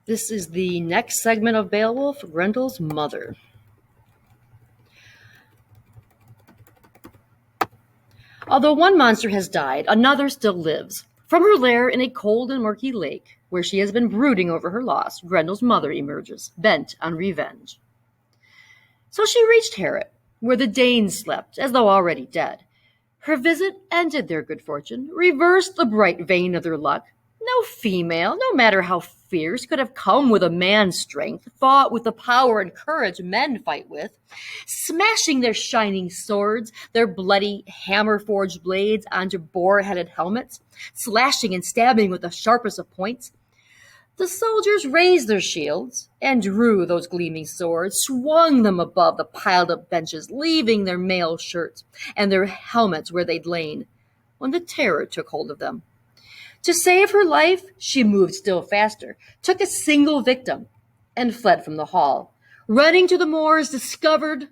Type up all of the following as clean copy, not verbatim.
This is the next segment of Beowulf, Grendel's mother. Although one monster has died, another still lives. From her lair in a cold and murky lake, where she has been brooding over her loss, Grendel's mother emerges, bent on revenge. So she reached Herot, where the Danes slept, as though already dead. Her visit ended their good fortune, reversed the bright vein of their luck. No female, no matter how fierce, could have come with a man's strength, fought with the power and courage men fight with, smashing their shining swords, their bloody hammer-forged blades onto boar-headed helmets, slashing and stabbing with the sharpest of points. The soldiers raised their shields and drew those gleaming swords, swung them above the piled up benches, leaving their mail shirts and their helmets where they'd lain, when the terror took hold of them. To save her life, she moved still faster, took a single victim, and fled from the hall, running to the moors, discovered,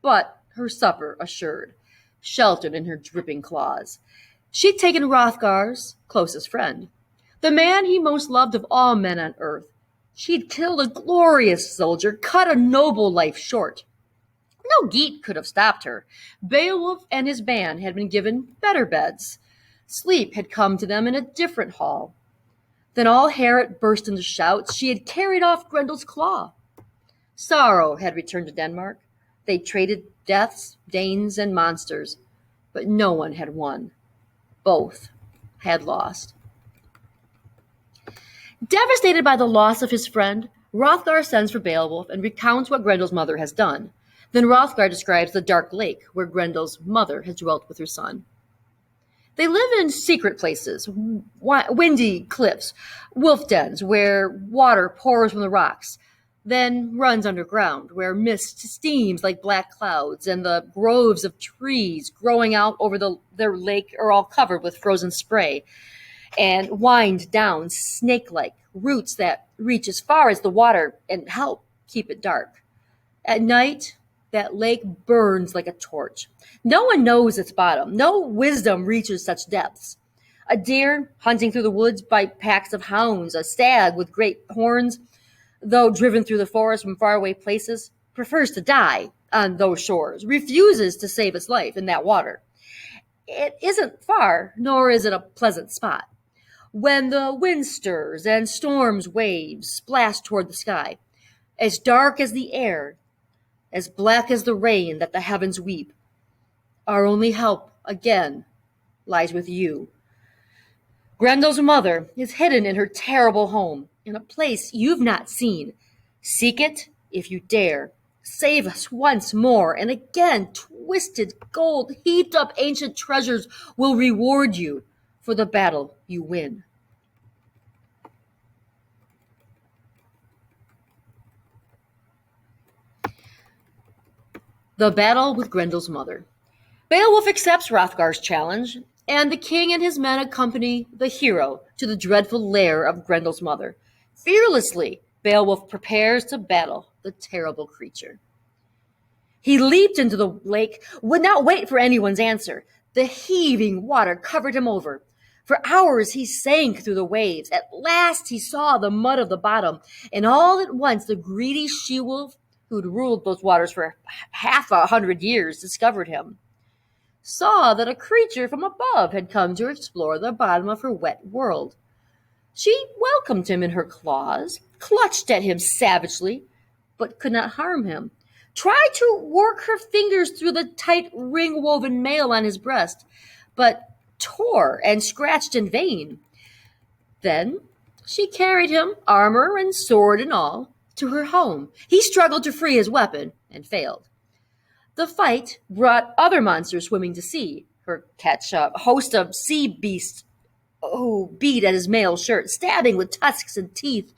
but her supper assured, sheltered in her dripping claws. She'd taken Hrothgar's closest friend, the man he most loved of all men on earth. She'd killed a glorious soldier, cut a noble life short. No Geat could have stopped her. Beowulf and his band had been given better beds. Sleep had come to them in a different hall. Then all Herot burst into shouts. She had carried off Grendel's claw. Sorrow had returned to Denmark. They traded deaths, Danes, and monsters, but no one had won. Both had lost. Devastated by the loss of his friend, Hrothgar sends for Beowulf and recounts what Grendel's mother has done. Then Hrothgar describes the dark lake where Grendel's mother has dwelt with her son. They live in secret places, windy cliffs, wolf dens where water pours from the rocks, then runs underground, where mist steams like black clouds, and the groves of trees growing out over their lake are all covered with frozen spray, and wind down snake-like roots that reach as far as the water and help keep it dark. At night, that lake burns like a torch. No one knows its bottom. No wisdom reaches such depths. A deer hunting through the woods by packs of hounds, a stag with great horns, though driven through the forest from faraway places, prefers to die on those shores, refuses to save its life in that water. It isn't far, nor is it a pleasant spot. When the wind stirs and storms waves splash toward the sky, as dark as the air, as black as the rain that the heavens weep, our only help, again, lies with you. Grendel's mother is hidden in her terrible home, in a place you've not seen. Seek it if you dare. Save us once more, and again twisted gold, heaped up ancient treasures will reward you for the battle you win. The battle with Grendel's mother. Beowulf accepts Hrothgar's challenge, and the king and his men accompany the hero to the dreadful lair of Grendel's mother. Fearlessly, Beowulf prepares to battle the terrible creature. He leaped into the lake, would not wait for anyone's answer. The heaving water covered him over. For hours he sank through the waves. At last he saw the mud of the bottom, and all at once the greedy she-wolf, who'd ruled those waters for 100 years, discovered him. Saw that a creature from above had come to explore the bottom of her wet world. She welcomed him in her claws, clutched at him savagely, but could not harm him. Tried to work her fingers through the tight ring-woven mail on his breast, but tore and scratched in vain. Then she carried him, armor and sword and all, to her home. He struggled to free his weapon and failed. The fight brought other monsters swimming to see her catch a host of sea beasts who beat at his mail shirt, stabbing with tusks and teeth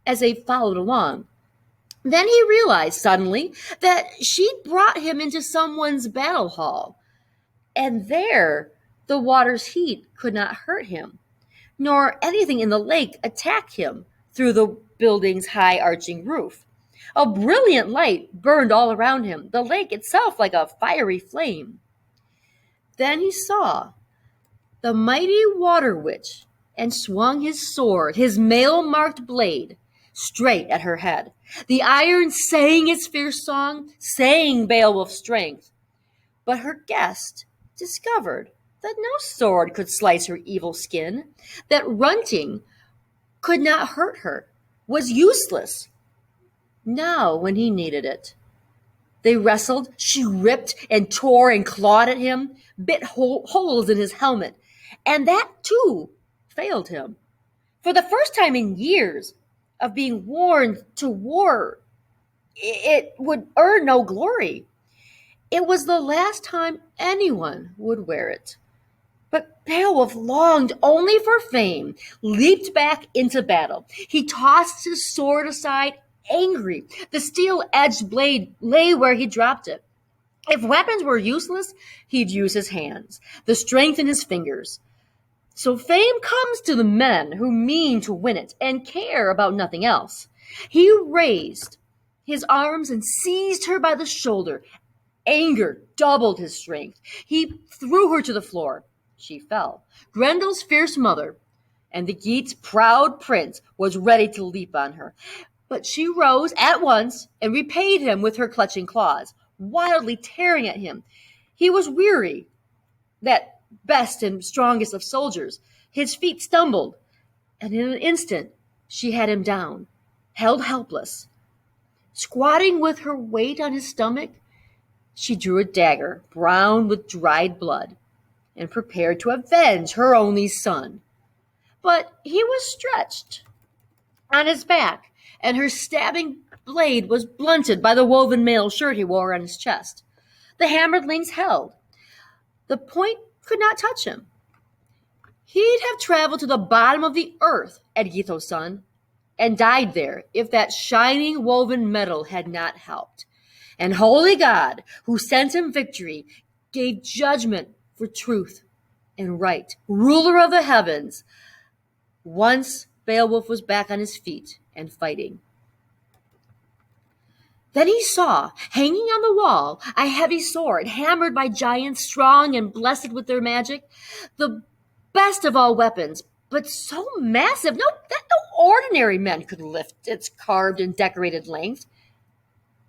as they followed along. Then he realized suddenly that she'd brought him into someone's battle hall, and there the water's heat could not hurt him, nor anything in the lake attack him through the building's high arching roof. A brilliant light burned all around him, the lake itself like a fiery flame. Then he saw the mighty water witch and swung his sword, his mail-marked blade, straight at her head. The iron sang its fierce song, saying Beowulf's strength. But her guest discovered that no sword could slice her evil skin, that runting could not hurt her, was useless. Now, when he needed it, they wrestled. She ripped and tore and clawed at him, bit holes in his helmet, and that too failed him. For the first time in years of being worn to war, it would earn no glory. It was the last time anyone would wear it. But Beowulf longed only for fame, leaped back into battle. He tossed his sword aside, angry. The steel-edged blade lay where he dropped it. If weapons were useless, he'd use his hands, the strength in his fingers. So fame comes to the men who mean to win it and care about nothing else. He raised his arms and seized her by the shoulder. Anger doubled his strength. He threw her to the floor. She fell. Grendel's fierce mother and the Geats' proud prince was ready to leap on her. But she rose at once and repaid him with her clutching claws, wildly tearing at him. He was weary, that best and strongest of soldiers. His feet stumbled, and in an instant she had him down, held helpless. Squatting with her weight on his stomach, she drew a dagger, brown with dried blood, and prepared to avenge her only son. But he was stretched on his back, and her stabbing blade was blunted by the woven mail shirt he wore on his chest. The hammered links held. The point could not touch him. He'd have traveled to the bottom of the earth, Edgitho's son, and died there if that shining woven metal had not helped. And holy God, who sent him victory, gave judgment for truth and right, ruler of the heavens. Once Beowulf was back on his feet and fighting. Then he saw, hanging on the wall, a heavy sword, hammered by giants strong and blessed with their magic, the best of all weapons, but so massive that no ordinary men could lift its carved and decorated length.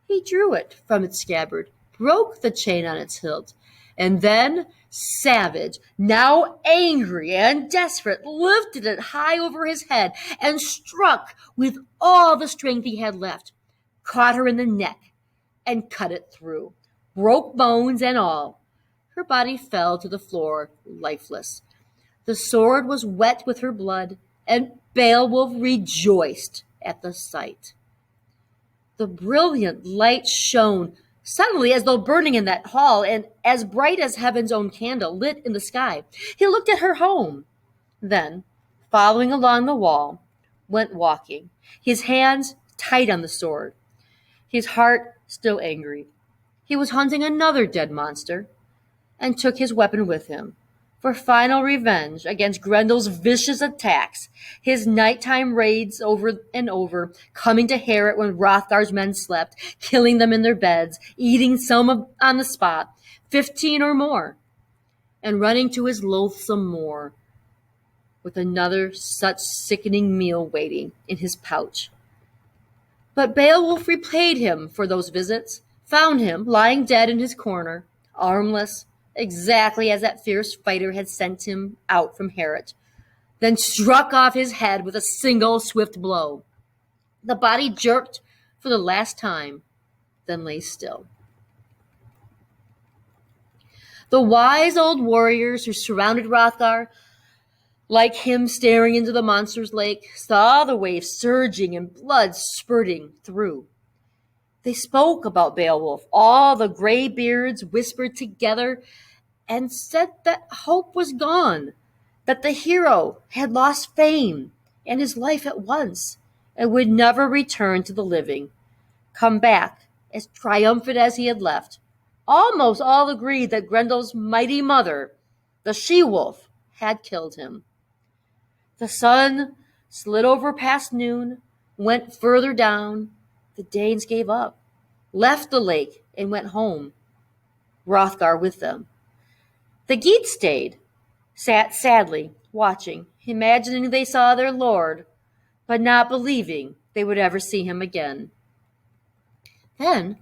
He drew it from its scabbard, broke the chain on its hilt, and then, savage, now angry and desperate, lifted it high over his head and struck with all the strength he had left, caught her in the neck, and cut it through, broke bones and all. Her body fell to the floor, lifeless. The sword was wet with her blood, and Beowulf rejoiced at the sight. The brilliant light shone suddenly as though burning in that hall, and as bright as heaven's own candle lit in the sky. He looked at her home, then, following along the wall, went walking, his hands tight on the sword, his heart still angry. He was hunting another dead monster, and took his weapon with him for final revenge against Grendel's vicious attacks, his nighttime raids over and over, coming to Herot when Hrothgar's men slept, killing them in their beds, eating some on the spot, 15 or more, and running to his loathsome moor with another such sickening meal waiting in his pouch. But Beowulf repaid him for those visits, found him lying dead in his corner, armless, exactly as that fierce fighter had sent him out from Herot, then struck off his head with a single swift blow. The body jerked for the last time, then lay still. The wise old warriors who surrounded Hrothgar, like him staring into the monster's lake, saw the waves surging and blood spurting through. They spoke about Beowulf. All the gray beards whispered together and said that hope was gone, that the hero had lost fame and his life at once, and would never return to the living, come back as triumphant as he had left. Almost all agreed that Grendel's mighty mother, the she-wolf, had killed him. The sun slid over past noon, went further down. The Danes gave up, left the lake, and went home, Hrothgar with them. The Geats stayed, sat sadly, watching, imagining they saw their lord, but not believing they would ever see him again. Then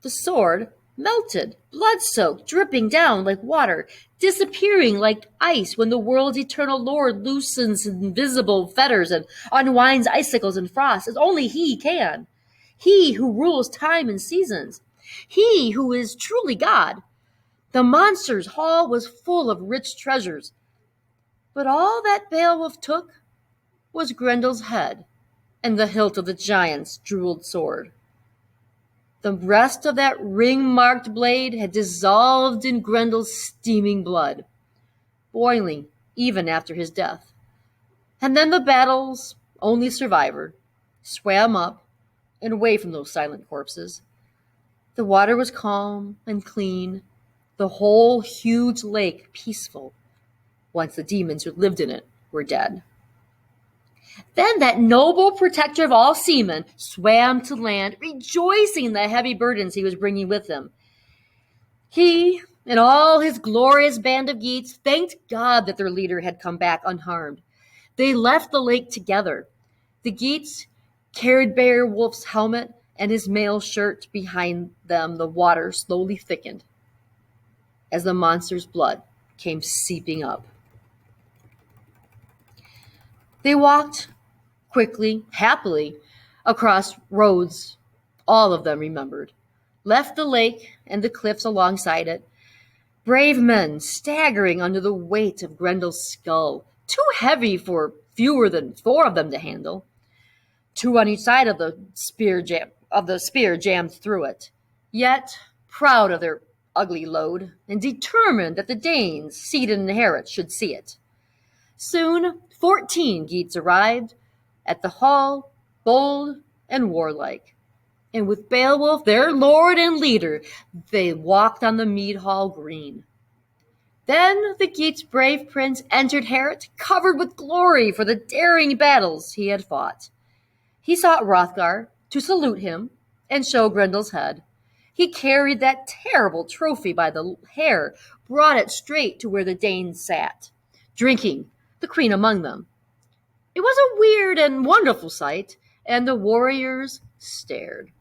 the sword melted, blood-soaked, dripping down like water, disappearing like ice when the world's eternal Lord loosens invisible fetters and unwinds icicles and frost, as only he can. He who rules time and seasons. He who is truly God. The monster's hall was full of rich treasures, but all that Beowulf took was Grendel's head and the hilt of the giant's jeweled sword. The rest of that ring-marked blade had dissolved in Grendel's steaming blood, boiling even after his death. And then the battle's only survivor swam up and away from those silent corpses. The water was calm and clean, the whole huge lake peaceful, once the demons who lived in it were dead. Then that noble protector of all seamen swam to land, rejoicing in the heavy burdens he was bringing with him. He and all his glorious band of Geats thanked God that their leader had come back unharmed. They left the lake together. The Geats carried Beowulf's helmet and his mail shirt. Behind them the water slowly thickened as the monster's blood came seeping up. They walked quickly, happily, across roads all of them remembered, left the lake and the cliffs alongside it, brave men staggering under the weight of Grendel's skull, too heavy for fewer than 4 of them to handle, 2 on each side of the spear jammed through it, yet proud of their ugly load and determined that the Danes, seated in Herot, should see it. Soon 14 Geats arrived at the hall, bold and warlike. And with Beowulf, their lord and leader, they walked on the mead hall green. Then the Geats' brave prince entered Herot, covered with glory for the daring battles he had fought. He sought Hrothgar to salute him and show Grendel's head. He carried that terrible trophy by the hair, brought it straight to where the Danes sat, drinking, the queen among them. It was a weird and wonderful sight, and the warriors stared.